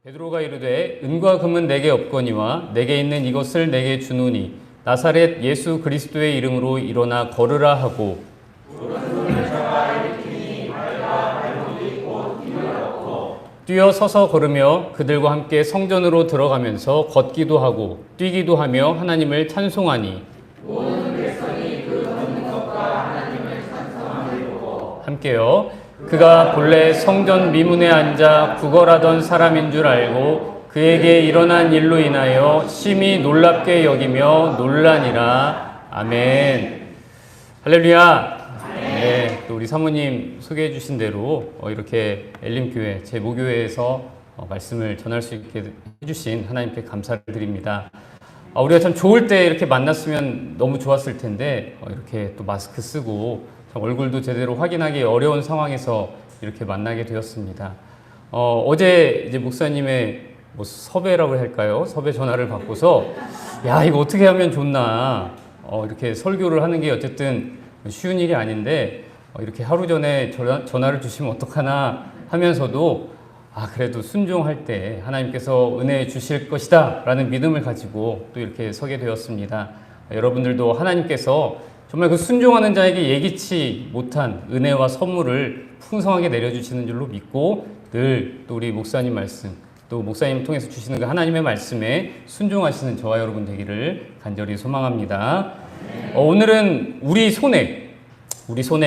베드로가 이르되 은과 금은 내게 없거니와 내게 있는 이것을 내게 주노니 나사렛 예수 그리스도의 이름으로 일어나 걸으라 하고 뛰어 서서 걸으며 그들과 함께 성전으로 들어가면서 걷기도 하고 뛰기도 하며 하나님을 찬송하니 모든 백성이 그 걷는 것과 하나님을 찬송함을 보고 함께요. 그가 본래 성전 미문에 앉아 구걸하던 사람인 줄 알고 그에게 일어난 일로 인하여 심히 놀랍게 여기며 놀라니라. 아멘. 할렐루야. 네, 또 우리 사모님 소개해 주신 대로 이렇게 엘림교회 제 모교회에서 말씀을 전할 수 있게 해주신 하나님께 감사를 드립니다. 우리가 참 좋을 때 이렇게 만났으면 너무 좋았을 텐데 이렇게 또 마스크 쓰고 참 얼굴도 제대로 확인하기 어려운 상황에서 이렇게 만나게 되었습니다. 어제 이제 목사님의 섭외라고 할까요? 섭외 전화를 받고서 야, 이거 어떻게 하면 좋나 이렇게 설교를 하는 게 어쨌든 쉬운 일이 아닌데 이렇게 하루 전에 전화를 주시면 어떡하나 하면서도 그래도 순종할 때 하나님께서 은혜 주실 것이다 라는 믿음을 가지고 또 이렇게 서게 되었습니다. 여러분들도 하나님께서 정말 그 순종하는 자에게 예기치 못한 은혜와 선물을 풍성하게 내려주시는 줄로 믿고 늘 또 우리 목사님 말씀 또 목사님 통해서 주시는 그 하나님의 말씀에 순종하시는 저와 여러분 되기를 간절히 소망합니다. 오늘은 우리 손에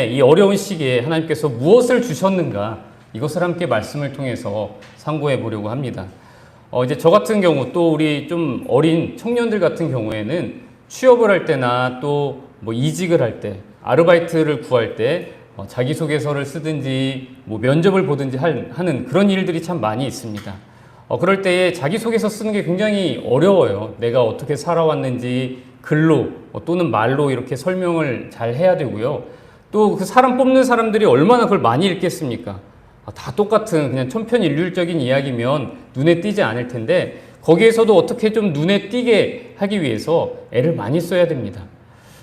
이 어려운 시기에 하나님께서 무엇을 주셨는가 이것을 함께 말씀을 통해서 상고해 보려고 합니다. 이제 저 같은 경우 또 우리 좀 어린 청년들 같은 경우에는 취업을 할 때나 또 이직을 할 때 아르바이트를 구할 때 자기소개서를 쓰든지 면접을 보든지 하는 그런 일들이 참 많이 있습니다. 그럴 때에 자기소개서 쓰는 게 굉장히 어려워요. 내가 어떻게 살아왔는지 글로 또는 말로 이렇게 설명을 잘 해야 되고요. 또 그 사람 뽑는 사람들이 얼마나 그걸 많이 읽겠습니까? 다 똑같은 그냥 천편일률적인 이야기면 눈에 띄지 않을 텐데 거기에서도 어떻게 좀 눈에 띄게 하기 위해서 애를 많이 써야 됩니다.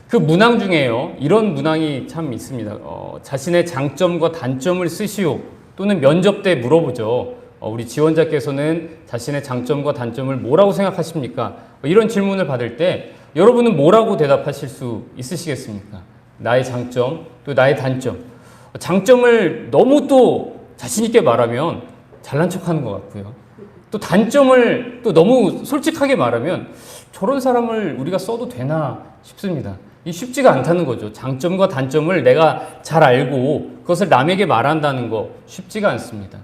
그 문항 중에요. 이런 문항이 참 있습니다. 자신의 장점과 단점을 쓰시오. 또는 면접 때 물어보죠. 우리 지원자께서는 자신의 장점과 단점을 뭐라고 생각하십니까? 이런 질문을 받을 때 여러분은 뭐라고 대답하실 수 있으시겠습니까? 나의 장점, 또 나의 단점. 장점을 너무 또 자신있게 말하면 잘난 척하는 것 같고요. 또 단점을 또 너무 솔직하게 말하면 저런 사람을 우리가 써도 되나 싶습니다. 이 쉽지가 않다는 거죠. 장점과 단점을 내가 잘 알고 그것을 남에게 말한다는 거 쉽지가 않습니다.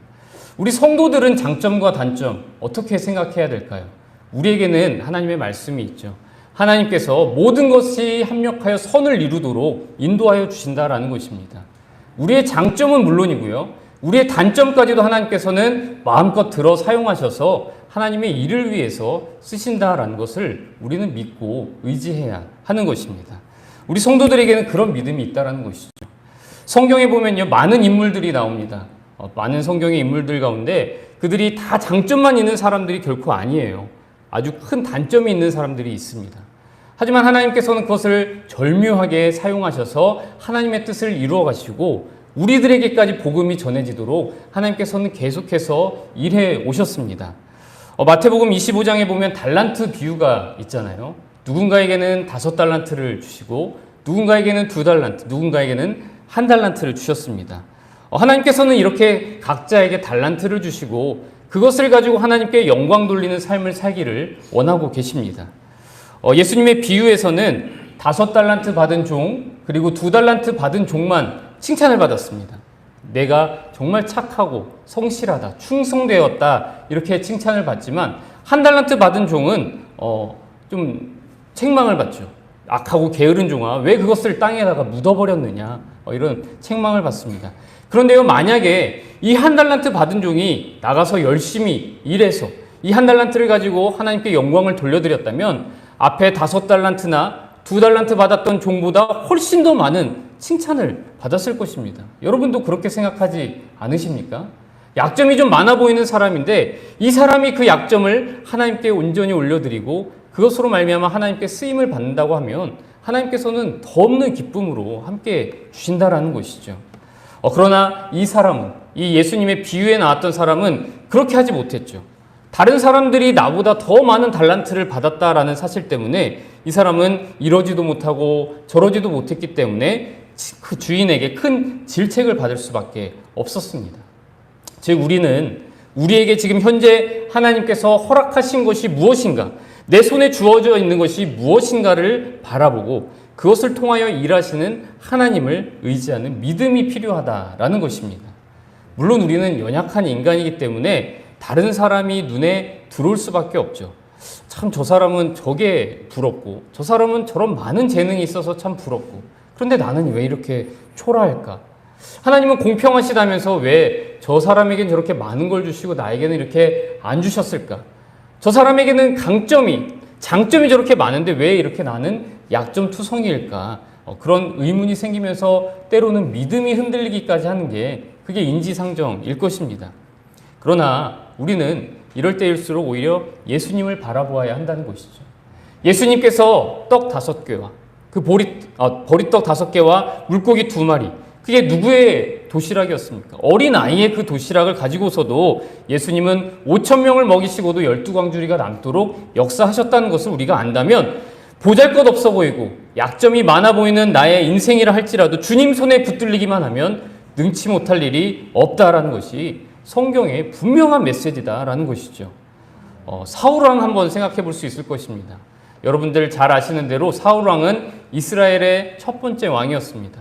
우리 성도들은 장점과 단점 어떻게 생각해야 될까요? 우리에게는 하나님의 말씀이 있죠. 하나님께서 모든 것이 합력하여 선을 이루도록 인도하여 주신다라는 것입니다. 우리의 장점은 물론이고요. 우리의 단점까지도 하나님께서는 마음껏 들어 사용하셔서 하나님의 일을 위해서 쓰신다라는 것을 우리는 믿고 의지해야 하는 것입니다. 우리 성도들에게는 그런 믿음이 있다는 것이죠. 성경에 보면요, 많은 인물들이 나옵니다. 많은 성경의 인물들 가운데 그들이 다 장점만 있는 사람들이 결코 아니에요. 아주 큰 단점이 있는 사람들이 있습니다. 하지만 하나님께서는 그것을 절묘하게 사용하셔서 하나님의 뜻을 이루어 가시고 우리들에게까지 복음이 전해지도록 하나님께서는 계속해서 일해 오셨습니다. 마태복음 25장에 보면 달란트 비유가 있잖아요. 누군가에게는 5달란트를 주시고 누군가에게는 2달란트, 누군가에게는 1달란트를 주셨습니다. 하나님께서는 이렇게 각자에게 달란트를 주시고 그것을 가지고 하나님께 영광 돌리는 삶을 살기를 원하고 계십니다. 예수님의 비유에서는 5달란트 받은 종 그리고 2달란트 받은 종만 칭찬을 받았습니다. 내가 정말 착하고 성실하다, 충성되었다 이렇게 칭찬을 받지만 1달란트 받은 종은 좀 책망을 받죠. 악하고 게으른 종아 왜 그것을 땅에다가 묻어버렸느냐 이런 책망을 받습니다. 그런데요, 만약에 이 1달란트 받은 종이 나가서 열심히 일해서 이 1달란트를 가지고 하나님께 영광을 돌려드렸다면 앞에 5달란트나 2달란트 받았던 종보다 훨씬 더 많은 칭찬을 받았을 것입니다. 여러분도 그렇게 생각하지 않으십니까? 약점이 좀 많아 보이는 사람인데 이 사람이 그 약점을 하나님께 온전히 올려드리고 그것으로 말미암아 하나님께 쓰임을 받는다고 하면 하나님께서는 더 없는 기쁨으로 함께 주신다라는 것이죠. 그러나 이 사람은, 이 예수님의 비유에 나왔던 사람은 그렇게 하지 못했죠. 다른 사람들이 나보다 더 많은 달란트를 받았다라는 사실 때문에 이 사람은 이러지도 못하고 저러지도 못했기 때문에 그 주인에게 큰 질책을 받을 수밖에 없었습니다. 즉 우리에게 지금 현재 하나님께서 허락하신 것이 무엇인가, 내 손에 주어져 있는 것이 무엇인가를 바라보고 그것을 통하여 일하시는 하나님을 의지하는 믿음이 필요하다라는 것입니다. 물론 우리는 연약한 인간이기 때문에 다른 사람이 눈에 들어올 수밖에 없죠. 참 저 사람은 저게 부럽고 저 사람은 저런 많은 재능이 있어서 참 부럽고 그런데 나는 왜 이렇게 초라할까? 하나님은 공평하시다면서 왜 저 사람에겐 저렇게 많은 걸 주시고 나에게는 이렇게 안 주셨을까? 저 사람에게는 장점이 저렇게 많은데 왜 이렇게 나는 약점 투성이일까? 그런 의문이 생기면서 때로는 믿음이 흔들리기까지 하는 게 그게 인지상정일 것입니다. 그러나 우리는 이럴 때일수록 오히려 예수님을 바라보아야 한다는 것이죠. 예수님께서 떡 5개와 그 보리떡 5개와 물고기 2마리, 그게 누구의 도시락이었습니까? 어린 아이의 그 도시락을 가지고서도 예수님은 5,000명을 먹이시고도 12광주리가 남도록 역사하셨다는 것을 우리가 안다면 보잘것없어 보이고 약점이 많아 보이는 나의 인생이라 할지라도 주님 손에 붙들리기만 하면 능치 못할 일이 없다라는 것이 성경의 분명한 메시지다라는 것이죠. 사울왕 한번 생각해 볼 수 있을 것입니다. 여러분들 잘 아시는 대로 사울왕은 이스라엘의 첫 번째 왕이었습니다.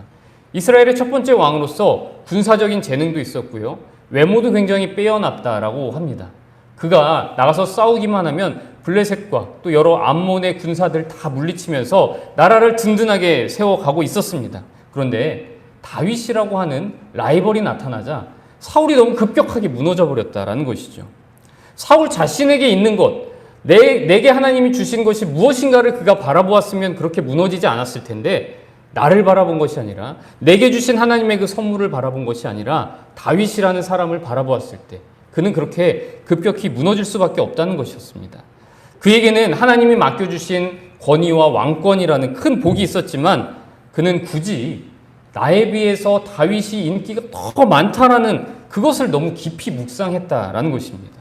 이스라엘의 첫 번째 왕으로서 군사적인 재능도 있었고요. 외모도 굉장히 빼어났다라고 합니다. 그가 나가서 싸우기만 하면 블레셋과 또 여러 암몬의 군사들 다 물리치면서 나라를 든든하게 세워가고 있었습니다. 그런데 다윗이라고 하는 라이벌이 나타나자 사울이 너무 급격하게 무너져 버렸다라는 것이죠. 사울 자신에게 있는 것, 내게 하나님이 주신 것이 무엇인가를 그가 바라보았으면 그렇게 무너지지 않았을 텐데 나를 바라본 것이 아니라 내게 주신 하나님의 그 선물을 바라본 것이 아니라 다윗이라는 사람을 바라보았을 때 그는 그렇게 급격히 무너질 수밖에 없다는 것이었습니다. 그에게는 하나님이 맡겨주신 권위와 왕권이라는 큰 복이 있었지만 그는 굳이 나에 비해서 다윗이 인기가 더 많다라는 그것을 너무 깊이 묵상했다라는 것입니다.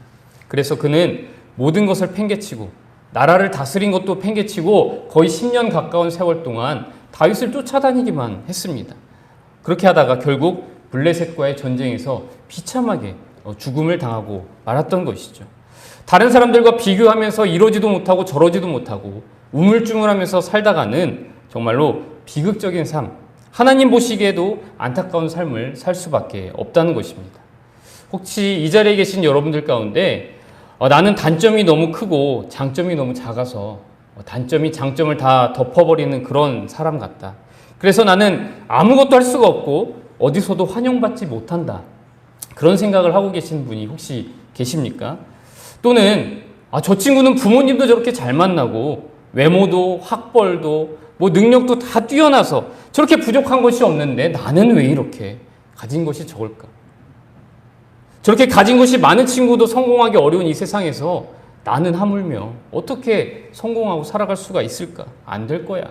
그래서 그는 모든 것을 팽개치고 나라를 다스린 것도 팽개치고 거의 10년 가까운 세월 동안 다윗을 쫓아다니기만 했습니다. 그렇게 하다가 결국 블레셋과의 전쟁에서 비참하게 죽음을 당하고 말았던 것이죠. 다른 사람들과 비교하면서 이러지도 못하고 저러지도 못하고 우물쭈물하면서 살다가는 정말로 비극적인 삶, 하나님 보시기에도 안타까운 삶을 살 수밖에 없다는 것입니다. 혹시 이 자리에 계신 여러분들 가운데 나는 단점이 너무 크고 장점이 너무 작아서 단점이 장점을 다 덮어버리는 그런 사람 같다. 그래서 나는 아무것도 할 수가 없고 어디서도 환영받지 못한다. 그런 생각을 하고 계신 분이 혹시 계십니까? 또는 저 친구는 부모님도 저렇게 잘 만나고 외모도 학벌도 뭐 능력도 다 뛰어나서 저렇게 부족한 것이 없는데 나는 왜 이렇게 가진 것이 적을까? 저렇게 가진 것이 많은 친구도 성공하기 어려운 이 세상에서 나는 하물며 어떻게 성공하고 살아갈 수가 있을까? 안 될 거야.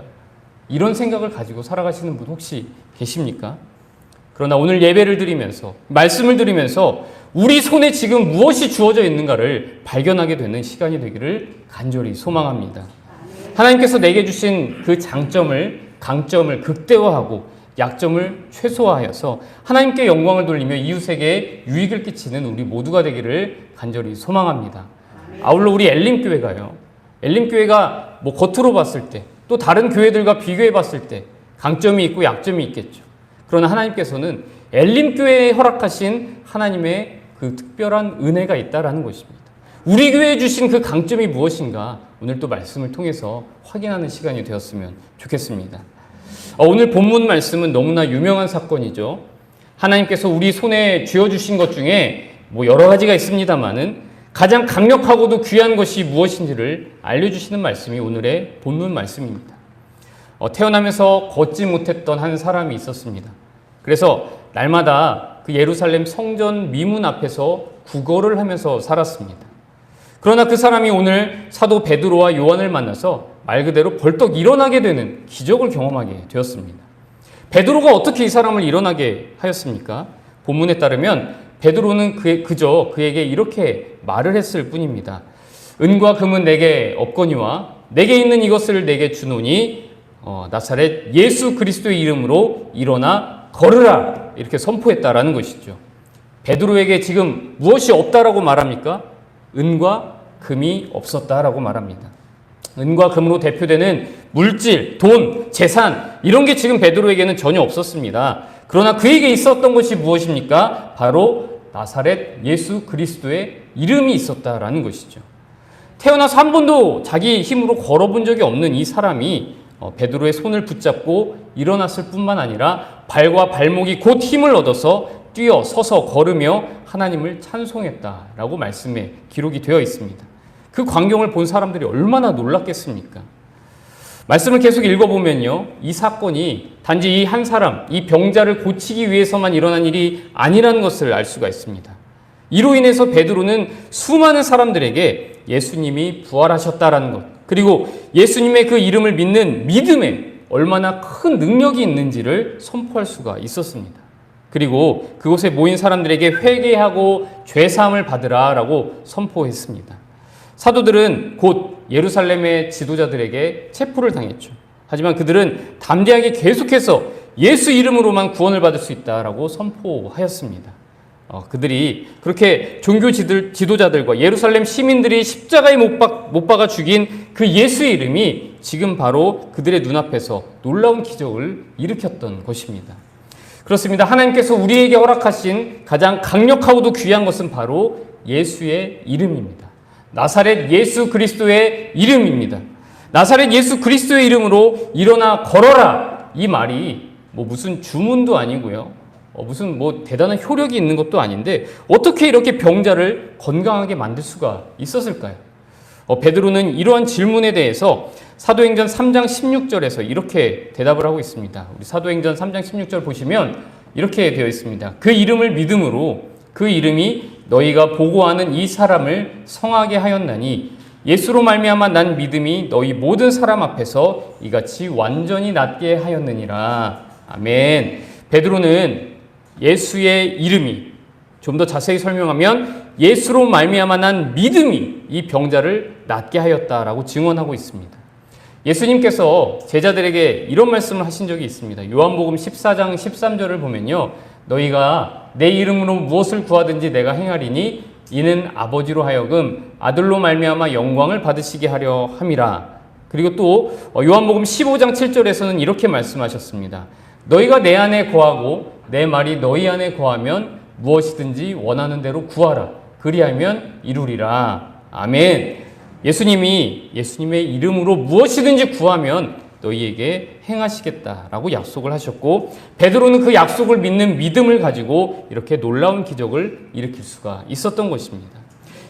이런 생각을 가지고 살아가시는 분 혹시 계십니까? 그러나 오늘 예배를 드리면서 말씀을 드리면서 우리 손에 지금 무엇이 주어져 있는가를 발견하게 되는 시간이 되기를 간절히 소망합니다. 하나님께서 내게 주신 그 강점을 극대화하고 약점을 최소화하여서 하나님께 영광을 돌리며 이웃에게 유익을 끼치는 우리 모두가 되기를 간절히 소망합니다. 아울러 우리 엘림교회가요. 엘림교회가 뭐 겉으로 봤을 때 또 다른 교회들과 비교해 봤을 때 강점이 있고 약점이 있겠죠. 그러나 하나님께서는 엘림교회에 허락하신 하나님의 그 특별한 은혜가 있다라는 것입니다. 우리 교회에 주신 그 강점이 무엇인가 오늘 또 말씀을 통해서 확인하는 시간이 되었으면 좋겠습니다. 오늘 본문 말씀은 너무나 유명한 사건이죠. 하나님께서 우리 손에 쥐어주신 것 중에 뭐 여러 가지가 있습니다만은 가장 강력하고도 귀한 것이 무엇인지를 알려주시는 말씀이 오늘의 본문 말씀입니다. 태어나면서 걷지 못했던 한 사람이 있었습니다. 그래서 날마다 그 예루살렘 성전 미문 앞에서 구걸을 하면서 살았습니다. 그러나 그 사람이 오늘 사도 베드로와 요한을 만나서 말 그대로 벌떡 일어나게 되는 기적을 경험하게 되었습니다. 베드로가 어떻게 이 사람을 일어나게 하였습니까? 본문에 따르면 베드로는 그저 그에게 이렇게 말을 했을 뿐입니다. 은과 금은 내게 없거니와 내게 있는 이것을 내게 주노니 나사렛 예수 그리스도의 이름으로 일어나 걸으라, 이렇게 선포했다라는 것이죠. 베드로에게 지금 무엇이 없다라고 말합니까? 은과 금이 없었다라고 말합니다. 은과 금으로 대표되는 물질, 돈, 재산, 이런 게 지금 베드로에게는 전혀 없었습니다. 그러나 그에게 있었던 것이 무엇입니까? 바로 나사렛 예수 그리스도의 이름이 있었다라는 것이죠. 태어나서 한 번도 자기 힘으로 걸어본 적이 없는 이 사람이 베드로의 손을 붙잡고 일어났을 뿐만 아니라 발과 발목이 곧 힘을 얻어서 뛰어 서서 걸으며 하나님을 찬송했다라고 말씀에 기록이 되어 있습니다. 그 광경을 본 사람들이 얼마나 놀랐겠습니까? 말씀을 계속 읽어보면요, 이 사건이 단지 이 한 사람, 이 병자를 고치기 위해서만 일어난 일이 아니라는 것을 알 수가 있습니다. 이로 인해서 베드로는 수많은 사람들에게 예수님이 부활하셨다라는 것, 그리고 예수님의 그 이름을 믿는 믿음에 얼마나 큰 능력이 있는지를 선포할 수가 있었습니다. 그리고 그곳에 모인 사람들에게 회개하고 죄사함을 받으라라고 선포했습니다. 사도들은 곧 예루살렘의 지도자들에게 체포를 당했죠. 하지만 그들은 담대하게 계속해서 예수 이름으로만 구원을 받을 수 있다라고 선포하였습니다. 그들이 그렇게 종교 지도자들과 예루살렘 시민들이 십자가에 못 박아 죽인 그 예수의 이름이 지금 바로 그들의 눈앞에서 놀라운 기적을 일으켰던 것입니다. 그렇습니다. 하나님께서 우리에게 허락하신 가장 강력하고도 귀한 것은 바로 예수의 이름입니다. 나사렛 예수 그리스도의 이름입니다. 나사렛 예수 그리스도의 이름으로 일어나 걸어라, 이 말이 무슨 주문도 아니고요, 무슨 대단한 효력이 있는 것도 아닌데 어떻게 이렇게 병자를 건강하게 만들 수가 있었을까요? 베드로는 이러한 질문에 대해서 사도행전 3장 16절에서 이렇게 대답을 하고 있습니다. 우리 사도행전 3장 16절 보시면 이렇게 되어 있습니다. 그 이름을 믿음으로 그 이름이 너희가 보고하는 이 사람을 성하게 하였나니 예수로 말미암아 난 믿음이 너희 모든 사람 앞에서 이같이 완전히 낫게 하였느니라. 아멘. 베드로는 예수의 이름이, 좀 더 자세히 설명하면 예수로 말미암아 난 믿음이 이 병자를 낫게 하였다라고 증언하고 있습니다. 예수님께서 제자들에게 이런 말씀을 하신 적이 있습니다. 요한복음 14장 13절을 보면요, 너희가 내 이름으로 무엇을 구하든지 내가 행하리니 이는 아버지로 하여금 아들로 말미암아 영광을 받으시게 하려 함이라. 그리고 또 요한복음 15장 7절에서는 이렇게 말씀하셨습니다. 너희가 내 안에 거하고 내 말이 너희 안에 거하면 무엇이든지 원하는 대로 구하라. 그리하면 이루리라. 아멘. 예수님의 이름으로 무엇이든지 구하면 너희에게 행하시겠다라고 약속을 하셨고, 베드로는 그 약속을 믿는 믿음을 가지고 이렇게 놀라운 기적을 일으킬 수가 있었던 것입니다.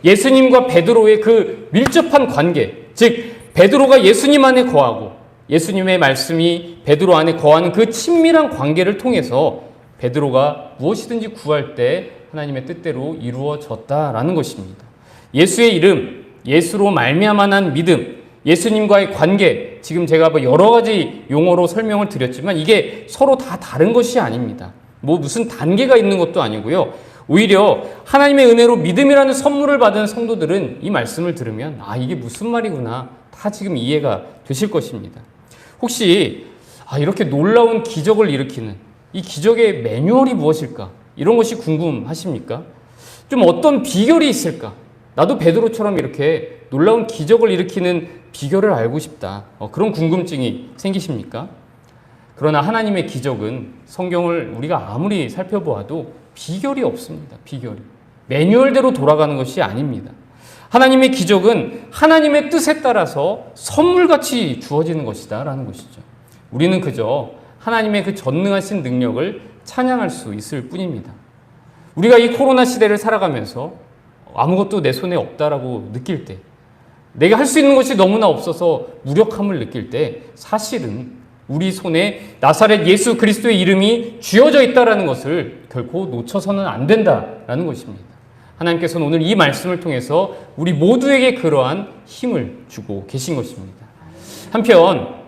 예수님과 베드로의 그 밀접한 관계, 즉 베드로가 예수님 안에 거하고 예수님의 말씀이 베드로 안에 거하는 그 친밀한 관계를 통해서 베드로가 무엇이든지 구할 때 하나님의 뜻대로 이루어졌다라는 것입니다. 예수의 이름, 예수로 말미암아 난 믿음, 예수님과의 관계, 지금 제가 여러 가지 용어로 설명을 드렸지만 이게 서로 다 다른 것이 아닙니다. 무슨 단계가 있는 것도 아니고요. 오히려 하나님의 은혜로 믿음이라는 선물을 받은 성도들은 이 말씀을 들으면 이게 무슨 말이구나, 다 지금 이해가 되실 것입니다. 혹시 이렇게 놀라운 기적을 일으키는 이 기적의 매뉴얼이 무엇일까? 이런 것이 궁금하십니까? 좀 어떤 비결이 있을까? 나도 베드로처럼 이렇게 놀라운 기적을 일으키는 비결을 알고 싶다. 그런 궁금증이 생기십니까? 그러나 하나님의 기적은 성경을 우리가 아무리 살펴보아도 비결이 없습니다. 비결이. 매뉴얼대로 돌아가는 것이 아닙니다. 하나님의 기적은 하나님의 뜻에 따라서 선물같이 주어지는 것이다 라는 것이죠. 우리는 그저 하나님의 그 전능하신 능력을 찬양할 수 있을 뿐입니다. 우리가 이 코로나 시대를 살아가면서 아무것도 내 손에 없다라고 느낄 때, 내가 할 수 있는 것이 너무나 없어서 무력함을 느낄 때 사실은 우리 손에 나사렛 예수 그리스도의 이름이 쥐어져 있다는 것을 결코 놓쳐서는 안 된다라는 것입니다. 하나님께서는 오늘 이 말씀을 통해서 우리 모두에게 그러한 힘을 주고 계신 것입니다. 한편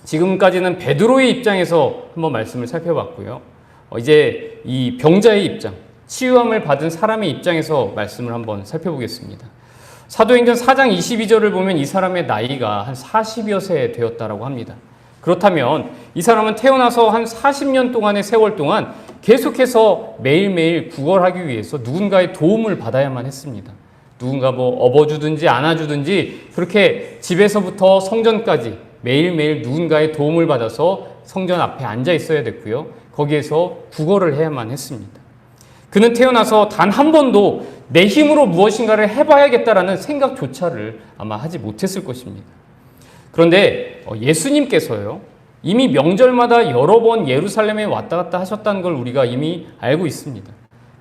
지금까지는 베드로의 입장에서 한번 말씀을 살펴봤고요. 이제 이 병자의 입장, 치유함을 받은 사람의 입장에서 말씀을 한번 살펴보겠습니다. 사도행전 4장 22절을 보면 이 사람의 나이가 한 40여 세 되었다라고 합니다. 그렇다면 이 사람은 태어나서 한 40년 동안의 세월 동안 계속해서 매일매일 구걸하기 위해서 누군가의 도움을 받아야만 했습니다. 누군가 뭐 업어주든지 안아주든지 그렇게 집에서부터 성전까지 매일매일 누군가의 도움을 받아서 성전 앞에 앉아 있어야 됐고요. 거기에서 구걸을 해야만 했습니다. 그는 태어나서 단 한 번도 내 힘으로 무엇인가를 해봐야겠다라는 생각조차를 아마 하지 못했을 것입니다. 그런데 예수님께서요, 이미 명절마다 여러 번 예루살렘에 왔다 갔다 하셨다는 걸 우리가 이미 알고 있습니다.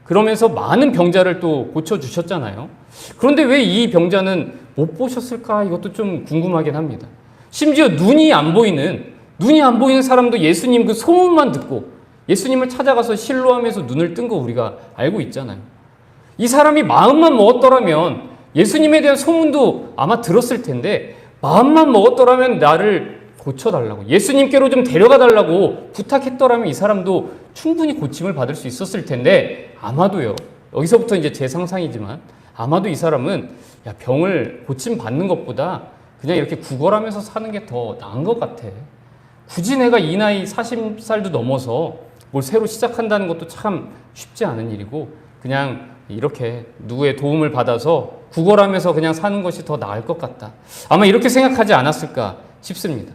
그러면서 많은 병자를 또 고쳐주셨잖아요. 그런데 왜 이 병자는 못 보셨을까? 이것도 좀 궁금하긴 합니다. 심지어 눈이 안 보이는 사람도 예수님 그 소문만 듣고 예수님을 찾아가서 실로암에서 눈을 뜬 거 우리가 알고 있잖아요. 이 사람이 마음만 먹었더라면 예수님에 대한 소문도 아마 들었을 텐데 마음만 먹었더라면 나를 고쳐달라고 예수님께로 좀 데려가 달라고 부탁했더라면 이 사람도 충분히 고침을 받을 수 있었을 텐데 아마도요. 여기서부터 이제 제 상상이지만 아마도 이 사람은 병을 고침 받는 것보다 그냥 이렇게 구걸하면서 사는 게 더 나은 것 같아. 굳이 내가 이 나이 40살도 넘어서 뭘 새로 시작한다는 것도 참 쉽지 않은 일이고 그냥 이렇게 누구의 도움을 받아서 구걸하면서 그냥 사는 것이 더 나을 것 같다. 아마 이렇게 생각하지 않았을까 싶습니다.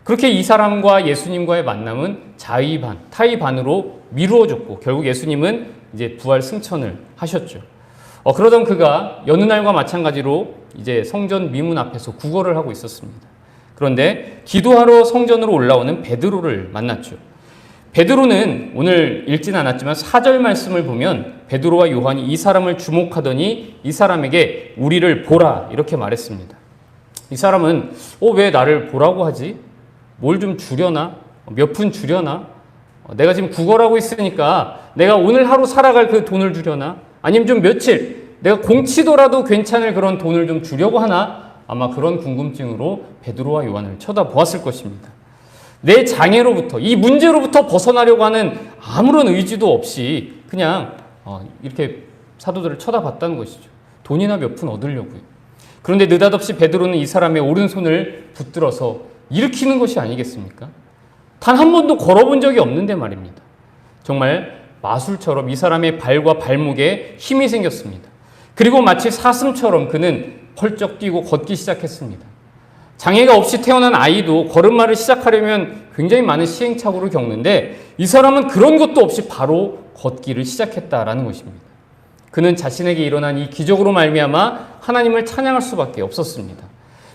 그렇게 이 사람과 예수님과의 만남은 자의 반, 타의 반으로 미루어졌고 결국 예수님은 이제 부활 승천을 하셨죠. 그러던 그가 여느 날과 마찬가지로 이제 성전 미문 앞에서 구걸을 하고 있었습니다. 그런데 기도하러 성전으로 올라오는 베드로를 만났죠. 베드로는 오늘 읽진 않았지만 4절 말씀을 보면 베드로와 요한이 이 사람을 주목하더니 이 사람에게 우리를 보라 이렇게 말했습니다. 이 사람은 왜 나를 보라고 하지? 뭘 좀 주려나? 몇 푼 주려나? 내가 지금 구걸하고 있으니까 내가 오늘 하루 살아갈 그 돈을 주려나? 아니면 좀 며칠 내가 공치더라도 괜찮을 그런 돈을 좀 주려고 하나? 아마 그런 궁금증으로 베드로와 요한을 쳐다보았을 것입니다. 내 장애로부터 이 문제로부터 벗어나려고 하는 아무런 의지도 없이 그냥 이렇게 사도들을 쳐다봤다는 것이죠. 돈이나 몇 푼 얻으려고요. 그런데 느닷없이 베드로는 이 사람의 오른손을 붙들어서 일으키는 것이 아니겠습니까? 단 한 번도 걸어본 적이 없는데 말입니다. 정말 마술처럼 이 사람의 발과 발목에 힘이 생겼습니다. 그리고 마치 사슴처럼 그는 펄쩍 뛰고 걷기 시작했습니다. 장애가 없이 태어난 아이도 걸음마를 시작하려면 굉장히 많은 시행착오를 겪는데 이 사람은 그런 것도 없이 바로 걷기를 시작했다라는 것입니다. 그는 자신에게 일어난 이 기적으로 말미암아 하나님을 찬양할 수밖에 없었습니다.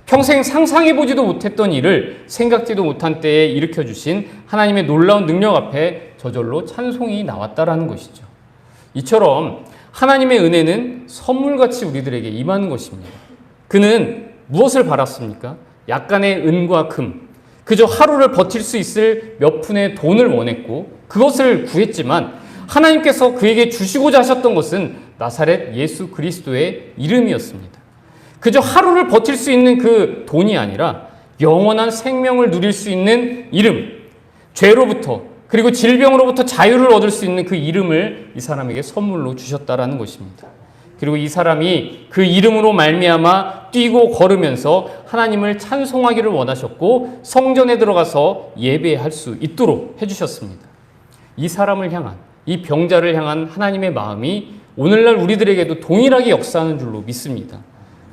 평생 상상해보지도 못했던 일을 생각지도 못한 때에 일으켜주신 하나님의 놀라운 능력 앞에 저절로 찬송이 나왔다라는 것이죠. 이처럼 하나님의 은혜는 선물같이 우리들에게 임하는 것입니다. 그는 무엇을 바랐습니까? 약간의 은과 금, 그저 하루를 버틸 수 있을 몇 푼의 돈을 원했고 그것을 구했지만 하나님께서 그에게 주시고자 하셨던 것은 나사렛 예수 그리스도의 이름이었습니다. 그저 하루를 버틸 수 있는 그 돈이 아니라 영원한 생명을 누릴 수 있는 이름, 죄로부터 그리고 질병으로부터 자유를 얻을 수 있는 그 이름을 이 사람에게 선물로 주셨다라는 것입니다. 그리고 이 사람이 그 이름으로 말미암아 뛰고 걸으면서 하나님을 찬송하기를 원하셨고 성전에 들어가서 예배할 수 있도록 해주셨습니다. 이 사람을 향한, 이 병자를 향한 하나님의 마음이 오늘날 우리들에게도 동일하게 역사하는 줄로 믿습니다.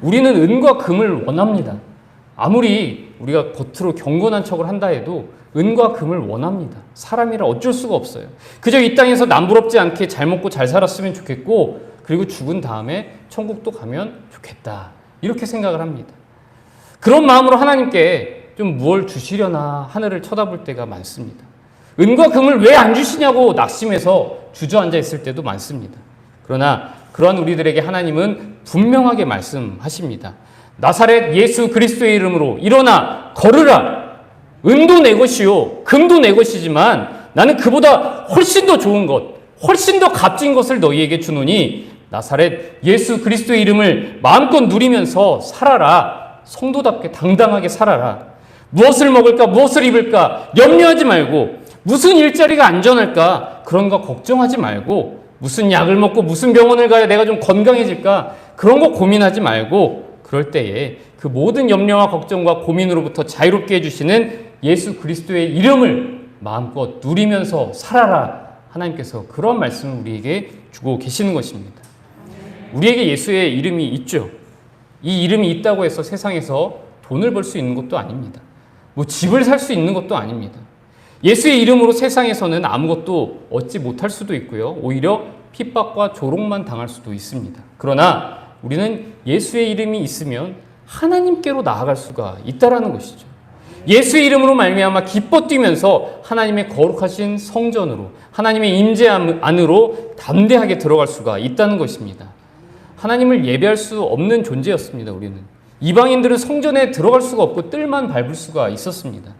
우리는 은과 금을 원합니다. 아무리 우리가 겉으로 경건한 척을 한다 해도 은과 금을 원합니다. 사람이라 어쩔 수가 없어요. 그저 이 땅에서 남부럽지 않게 잘 먹고 잘 살았으면 좋겠고 그리고 죽은 다음에 천국도 가면 좋겠다. 이렇게 생각을 합니다. 그런 마음으로 하나님께 좀 무엇을 주시려나 하늘을 쳐다볼 때가 많습니다. 은과 금을 왜 안 주시냐고 낙심해서 주저앉아 있을 때도 많습니다. 그러나 그러한 우리들에게 하나님은 분명하게 말씀하십니다. 나사렛 예수 그리스도의 이름으로 일어나 걸으라. 은도 내 것이요 금도 내 것이지만 나는 그보다 훨씬 더 좋은 것, 훨씬 더 값진 것을 너희에게 주노니 나사렛 예수 그리스도의 이름을 마음껏 누리면서 살아라. 성도답게 당당하게 살아라. 무엇을 먹을까 무엇을 입을까 염려하지 말고 무슨 일자리가 안전할까 그런 거 걱정하지 말고 무슨 약을 먹고 무슨 병원을 가야 내가 좀 건강해질까? 그런 거 고민하지 말고 그럴 때에 그 모든 염려와 걱정과 고민으로부터 자유롭게 해주시는 예수 그리스도의 이름을 마음껏 누리면서 살아라. 하나님께서 그런 말씀을 우리에게 주고 계시는 것입니다. 우리에게 예수의 이름이 있죠. 이 이름이 있다고 해서 세상에서 돈을 벌 수 있는 것도 아닙니다. 뭐 집을 살 수 있는 것도 아닙니다. 예수의 이름으로 세상에서는 아무것도 얻지 못할 수도 있고요. 오히려 핍박과 조롱만 당할 수도 있습니다. 그러나 우리는 예수의 이름이 있으면 하나님께로 나아갈 수가 있다라는 것이죠. 예수의 이름으로 말미암아 기뻐 뛰면서 하나님의 거룩하신 성전으로, 하나님의 임재 안으로 담대하게 들어갈 수가 있다는 것입니다. 하나님을 예배할 수 없는 존재였습니다. 우리는 이방인들은 성전에 들어갈 수가 없고 뜰만 밟을 수가 있었습니다.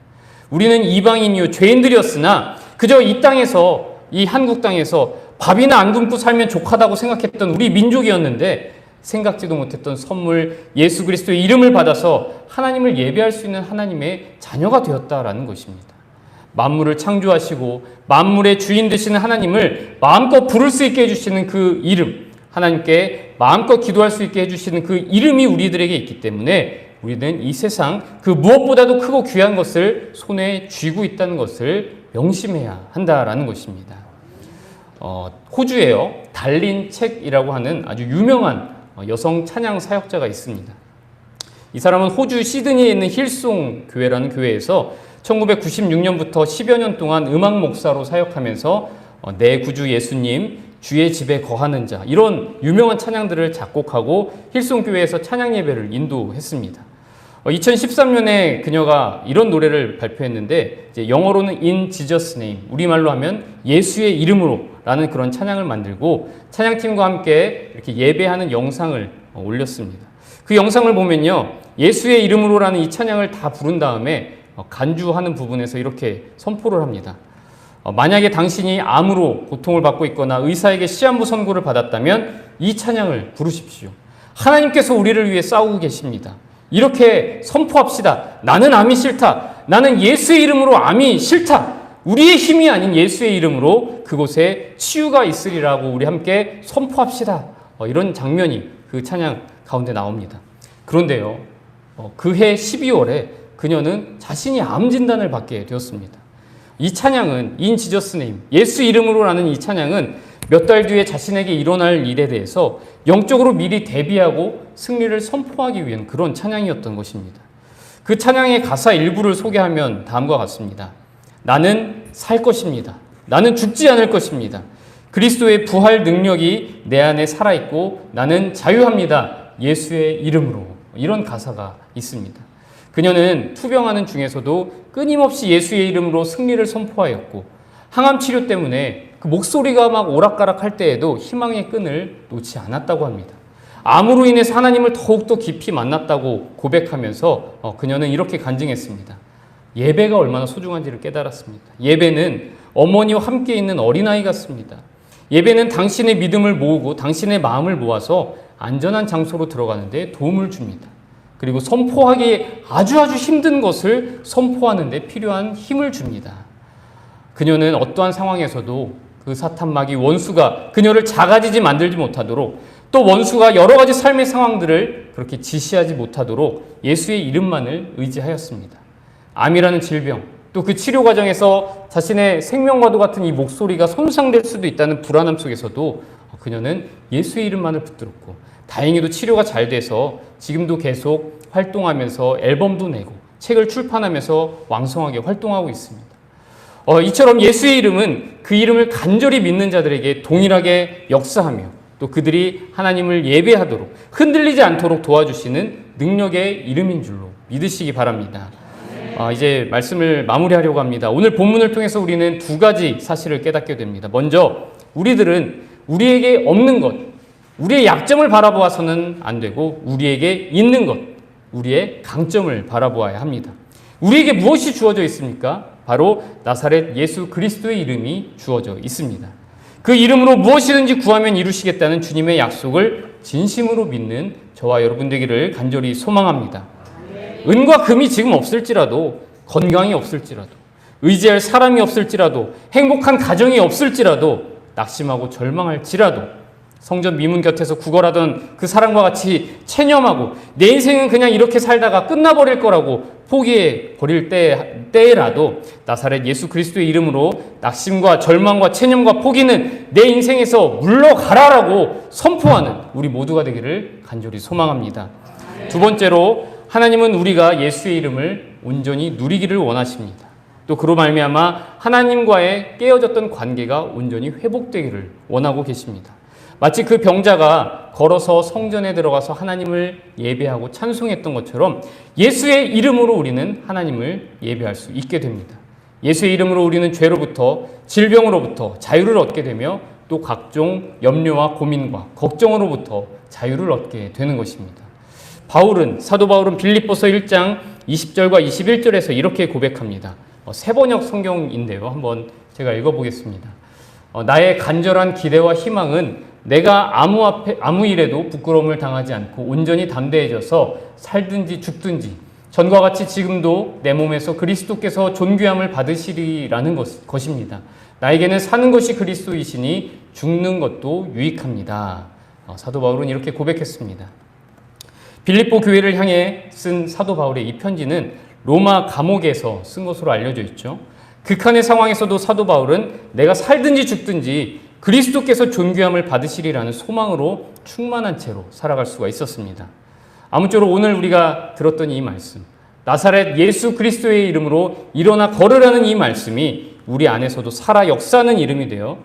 우리는 이방인이요 죄인들이었으나 그저 이 땅에서, 이 한국 땅에서 밥이나 안 굶고 살면 족하다고 생각했던 우리 민족이었는데 생각지도 못했던 선물 예수 그리스도의 이름을 받아서 하나님을 예배할 수 있는 하나님의 자녀가 되었다라는 것입니다. 만물을 창조하시고 만물의 주인 되시는 하나님을 마음껏 부를 수 있게 해주시는 그 이름, 하나님께 마음껏 기도할 수 있게 해주시는 그 이름이 우리들에게 있기 때문에 우리는 이 세상 그 무엇보다도 크고 귀한 것을 손에 쥐고 있다는 것을 명심해야 한다라는 것입니다. 호주에요, 달린 책이라고 하는 아주 유명한 여성 찬양 사역자가 있습니다. 이 사람은 호주 시드니에 있는 힐송 교회라는 교회에서 1996년부터 10여 년 동안 음악 목사로 사역하면서 내 구주 예수님, 주의 집에 거하는 자, 이런 유명한 찬양들을 작곡하고 힐송 교회에서 찬양 예배를 인도했습니다. 2013년에 그녀가 이런 노래를 발표했는데 이제 영어로는 In Jesus Name, 우리말로 하면 예수의 이름으로 라는 그런 찬양을 만들고 찬양팀과 함께 이렇게 예배하는 영상을 올렸습니다. 그 영상을 보면요, 예수의 이름으로라는 이 찬양을 다 부른 다음에 간주하는 부분에서 이렇게 선포를 합니다. 만약에 당신이 암으로 고통을 받고 있거나 의사에게 시한부 선고를 받았다면 이 찬양을 부르십시오. 하나님께서 우리를 위해 싸우고 계십니다. 이렇게 선포합시다. 나는 암이 싫다. 나는 예수의 이름으로 암이 싫다. 우리의 힘이 아닌 예수의 이름으로 그곳에 치유가 있으리라고 우리 함께 선포합시다. 이런 장면이 그 찬양 가운데 나옵니다. 그런데요, 그해 12월에 그녀는 자신이 암 진단을 받게 되었습니다. 이 찬양은 In Jesus Name, 예수 이름으로라는 이 찬양은 몇 달 뒤에 자신에게 일어날 일에 대해서 영적으로 미리 대비하고 승리를 선포하기 위한 그런 찬양이었던 것입니다. 그 찬양의 가사 일부를 소개하면 다음과 같습니다. 나는 살 것입니다. 나는 죽지 않을 것입니다. 그리스도의 부활 능력이 내 안에 살아있고 나는 자유합니다. 예수의 이름으로. 이런 가사가 있습니다. 그녀는 투병하는 중에서도 끊임없이 예수의 이름으로 승리를 선포하였고 항암 치료 때문에 그 목소리가 막 오락가락할 때에도 희망의 끈을 놓지 않았다고 합니다. 암으로 인해서 하나님을 더욱더 깊이 만났다고 고백하면서 그녀는 이렇게 간증했습니다. 예배가 얼마나 소중한지를 깨달았습니다. 예배는 어머니와 함께 있는 어린아이 같습니다. 예배는 당신의 믿음을 모으고 당신의 마음을 모아서 안전한 장소로 들어가는데 도움을 줍니다. 그리고 선포하기 아주 힘든 것을 선포하는 데 필요한 힘을 줍니다. 그녀는 어떠한 상황에서도 그 사탄마귀 원수가 그녀를 작아지지 만들지 못하도록, 또 원수가 여러 가지 삶의 상황들을 그렇게 지시하지 못하도록 예수의 이름만을 의지하였습니다. 암이라는 질병, 또 그 치료 과정에서 자신의 생명과도 같은 이 목소리가 손상될 수도 있다는 불안함 속에서도 그녀는 예수의 이름만을 붙들었고 다행히도 치료가 잘 돼서 지금도 계속 활동하면서 앨범도 내고 책을 출판하면서 왕성하게 활동하고 있습니다. 이처럼 예수의 이름은 그 이름을 간절히 믿는 자들에게 동일하게 역사하며 또 그들이 하나님을 예배하도록 흔들리지 않도록 도와주시는 능력의 이름인 줄로 믿으시기 바랍니다. 이제 말씀을 마무리하려고 합니다. 오늘 본문을 통해서 우리는 두 가지 사실을 깨닫게 됩니다. 먼저 우리들은 우리에게 없는 것, 우리의 약점을 바라보아서는 안 되고 우리에게 있는 것, 우리의 강점을 바라보아야 합니다. 우리에게 무엇이 주어져 있습니까? 바로 나사렛 예수 그리스도의 이름이 주어져 있습니다. 그 이름으로 무엇이든지 구하면 이루시겠다는 주님의 약속을 진심으로 믿는 저와 여러분 되기를 간절히 소망합니다. 은과 금이 지금 없을지라도, 건강이 없을지라도, 의지할 사람이 없을지라도, 행복한 가정이 없을지라도 낙심하고 절망할지라도 성전 미문 곁에서 구걸하던 그 사람과 같이 체념하고 내 인생은 그냥 이렇게 살다가 끝나버릴 거라고 포기해 버릴 때라도 나사렛 예수 그리스도의 이름으로 낙심과 절망과 체념과 포기는 내 인생에서 물러가라라고 선포하는 우리 모두가 되기를 간절히 소망합니다. 두 번째로 하나님은 우리가 예수의 이름을 온전히 누리기를 원하십니다. 또 그로 말미암아 하나님과의 깨어졌던 관계가 온전히 회복되기를 원하고 계십니다. 마치 그 병자가 걸어서 성전에 들어가서 하나님을 예배하고 찬송했던 것처럼 예수의 이름으로 우리는 하나님을 예배할 수 있게 됩니다. 예수의 이름으로 우리는 죄로부터 질병으로부터 자유를 얻게 되며 또 각종 염려와 고민과 걱정으로부터 자유를 얻게 되는 것입니다. 사도 바울은 빌립보서 1장 20절과 21절에서 이렇게 고백합니다. 세번역 성경인데요. 한번 제가 읽어보겠습니다. 나의 간절한 기대와 희망은 내가 아무 일에도 부끄러움을 당하지 않고 온전히 담대해져서 살든지 죽든지 전과 같이 지금도 내 몸에서 그리스도께서 존귀함을 받으시리라는 것입니다. 나에게는 사는 것이 그리스도이시니 죽는 것도 유익합니다. 사도 바울은 이렇게 고백했습니다. 빌립보 교회를 향해 쓴 사도 바울의 이 편지는 로마 감옥에서 쓴 것으로 알려져 있죠. 극한의 상황에서도 사도 바울은 내가 살든지 죽든지 그리스도께서 존귀함을 받으시리라는 소망으로 충만한 채로 살아갈 수가 있었습니다. 아무쪼록 오늘 우리가 들었던 이 말씀, 나사렛 예수 그리스도의 이름으로 일어나 걸으라는 이 말씀이 우리 안에서도 살아 역사하는 이름이 되어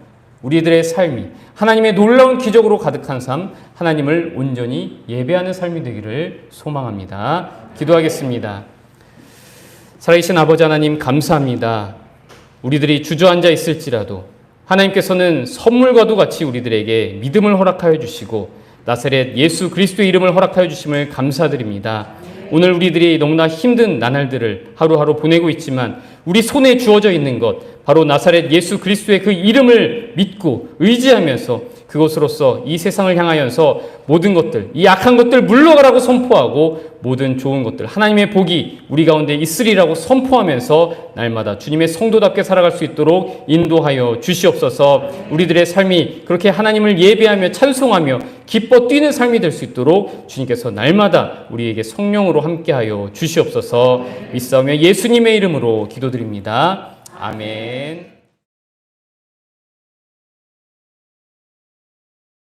우리들의 삶이 하나님의 놀라운 기적으로 가득한 삶, 하나님을 온전히 예배하는 삶이 되기를 소망합니다. 기도하겠습니다. 살아계신 아버지 하나님 감사합니다. 우리들이 주저앉아 있을지라도 하나님께서는 선물과도 같이 우리들에게 믿음을 허락하여 주시고 나사렛 예수 그리스도의 이름을 허락하여 주심을 감사드립니다. 오늘 우리들이 너무나 힘든 나날들을 하루하루 보내고 있지만 우리 손에 주어져 있는 것 바로 나사렛 예수 그리스도의 그 이름을 믿고 의지하면서 그것으로서 이 세상을 향하여서 모든 것들, 이 악한 것들 물러가라고 선포하고 모든 좋은 것들, 하나님의 복이 우리 가운데 있으리라고 선포하면서 날마다 주님의 성도답게 살아갈 수 있도록 인도하여 주시옵소서. 우리들의 삶이 그렇게 하나님을 예배하며 찬송하며 기뻐 뛰는 삶이 될 수 있도록 주님께서 날마다 우리에게 성령으로 함께하여 주시옵소서. 믿사오며 예수님의 이름으로 기도드립니다. 아멘.